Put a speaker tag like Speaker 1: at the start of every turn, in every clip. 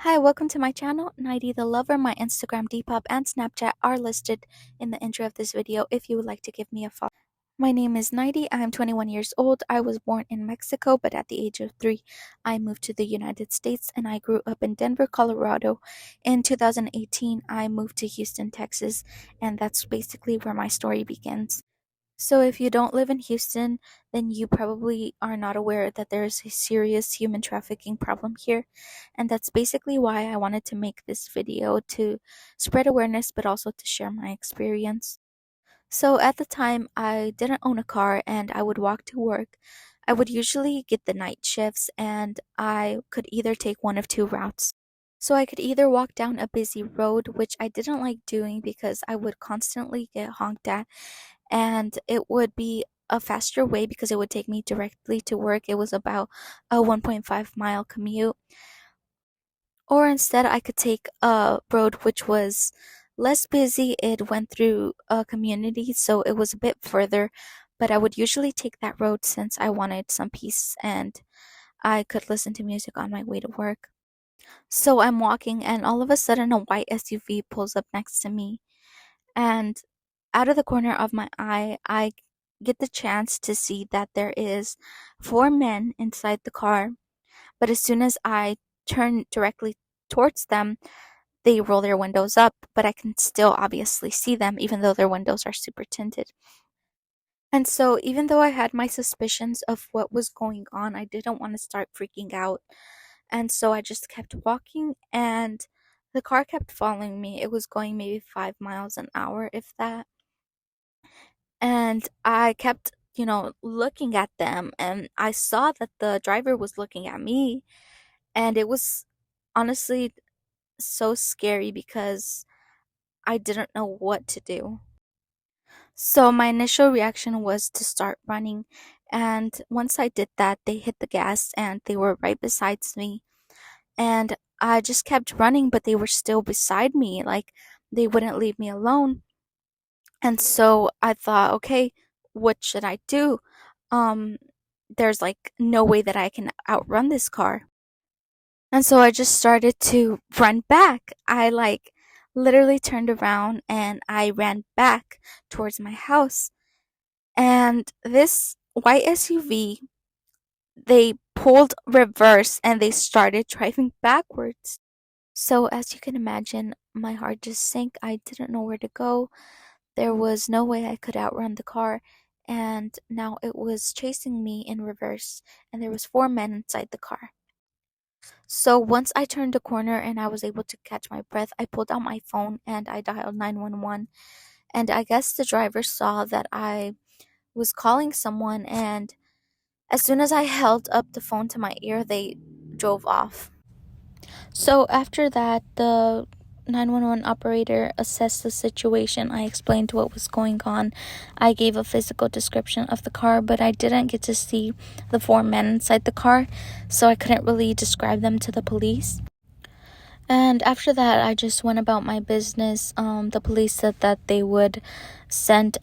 Speaker 1: Hi, welcome to my channel, Nahidy the Lover. My Instagram, Depop, and Snapchat are listed in the intro of this video if you would like to give me a follow. My name is Nahidy. I am 21 years old. I was born in Mexico, but at the age of 3, I moved to the United States and I grew up in Denver, Colorado. In 2018, I moved to Houston, Texas, and that's basically where my story begins. So, if you don't live in Houston, then you probably are not aware that there is a serious human trafficking problem here. And that's basically why I wanted to make this video to spread awareness, but also to share my experience. So, at the time, I didn't own a car and I would walk to work. I would usually get the night shifts, and I could either take one of two routes. So, I could either walk down a busy road, which I didn't like doing because I would constantly get honked at, and it would be a faster way because it would take me directly to work. It was about a 1.5-mile commute. Or instead, I could take a road which was less busy. It went through a community, so it was a bit further, but I would usually take that road since I wanted some peace and I could listen to music on my way to work. So I'm walking, and all of a sudden, a white SUV pulls up next to me. And out of the corner of my eye, I get the chance to see that there is 4 men inside the car. But as soon as I turn directly towards them, they roll their windows up, but I can still obviously see them even though their windows are super tinted. And so, even though I had my suspicions of what was going on, I didn't want to start freaking out. And so I just kept walking, and the car kept following me. It was going maybe 5 miles an hour, if that. And I kept, looking at them, and I saw that the driver was looking at me. And it was honestly so scary because I didn't know what to do. So my initial reaction was to start running. And once I did that, they hit the gas and they were right beside me. And I just kept running, but they were still beside me. Like, they wouldn't leave me alone. And so I thought, okay, what should I do? Um, there's like no way that I can outrun this car. And so I just started to run back. I like literally turned around and I ran back towards my house. And this white SUV, they pulled reverse and they started driving backwards. So as you can imagine, my heart just sank. I didn't know where to go. There was no way I could outrun the car, and now it was chasing me in reverse, and there was 4 men inside the car. So once I turned a corner and I was able to catch my breath, I pulled out my phone and I dialed 911. And I guess the driver saw that I was calling someone, and as soon as I held up the phone to my ear, they drove off. So after that, the 911 operator assessed the situation. I explained what was going on. I gave a physical description of the car, but I didn't get to see the 4 men inside the car, so I couldn't really describe them to the police. And after that, I just went about my business. The police said that they would send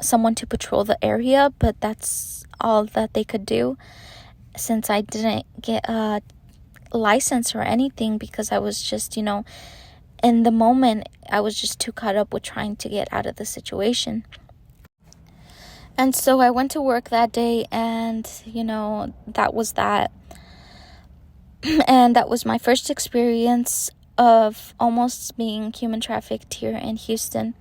Speaker 1: someone to patrol the area, but that's all that they could do since I didn't get a license or anything, because I was just, in the moment, I was just too caught up with trying to get out of the situation. And so I went to work that day, and, that was that. And that was my first experience of almost being human trafficked here in Houston.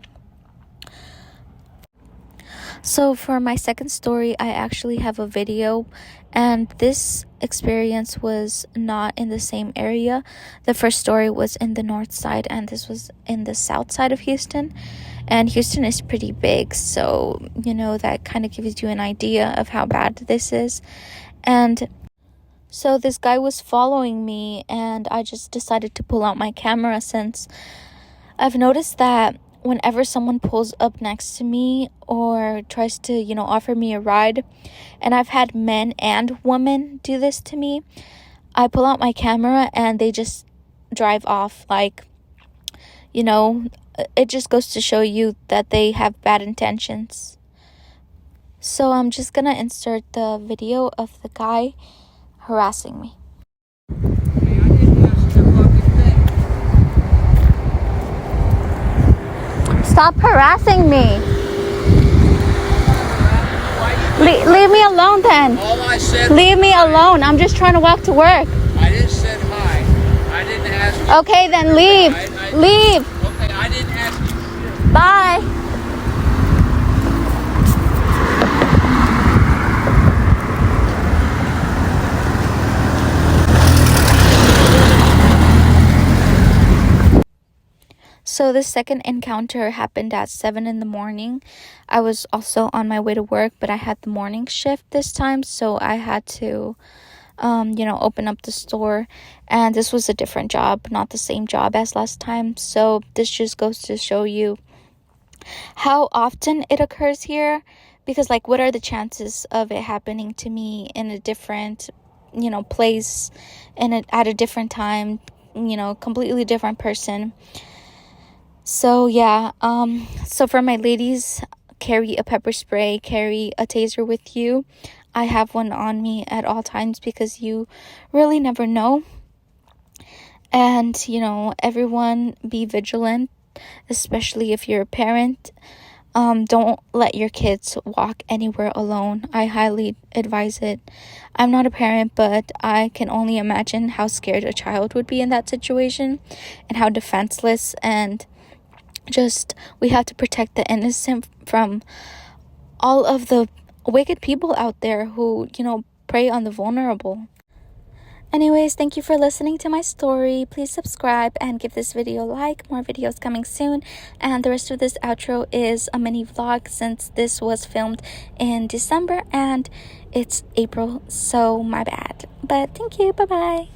Speaker 1: So for my second story, I actually have a video, and this experience was not in the same area. The first story was in the north side, and this was in the south side of Houston. And Houston is pretty big, so, that kind of gives you an idea of how bad this is. And so this guy was following me, and I just decided to pull out my camera since I've noticed that whenever someone pulls up next to me or tries to, offer me a ride, and I've had men and women do this to me, I pull out my camera and they just drive off. Like, it just goes to show you that they have bad intentions. So I'm just gonna insert the video of the guy harassing me. Stop harassing me. Leave me alone then.
Speaker 2: All I said.
Speaker 1: Leave me alone. I'm just trying to walk to work.
Speaker 2: I just said hi. I didn't ask you.
Speaker 1: Okay, then leave. Leave.
Speaker 2: Okay, I didn't ask you.
Speaker 1: Bye. So the second encounter happened at 7 in the morning. I was also on my way to work, but I had the morning shift this time, so I had to open up the store. And this was a different job, not the same job as last time. So this just goes to show you how often it occurs here, because like, what are the chances of it happening to me in a different place, at a different time, completely different person. So yeah, so for my ladies, carry a pepper spray, carry a taser with you. I have one on me at all times because you really never know. And everyone be vigilant, especially if you're a parent. Don't let your kids walk anywhere alone. I highly advise it. I'm not a parent, but I can only imagine how scared a child would be in that situation, and how defenseless, and just, we have to protect the innocent from all of the wicked people out there who prey on the vulnerable. Anyways, thank you for listening to my story. Please subscribe and give this video a like. More videos coming soon. And the rest of this outro is a mini vlog, since this was filmed in December and it's April, so my bad. But thank you. Bye bye.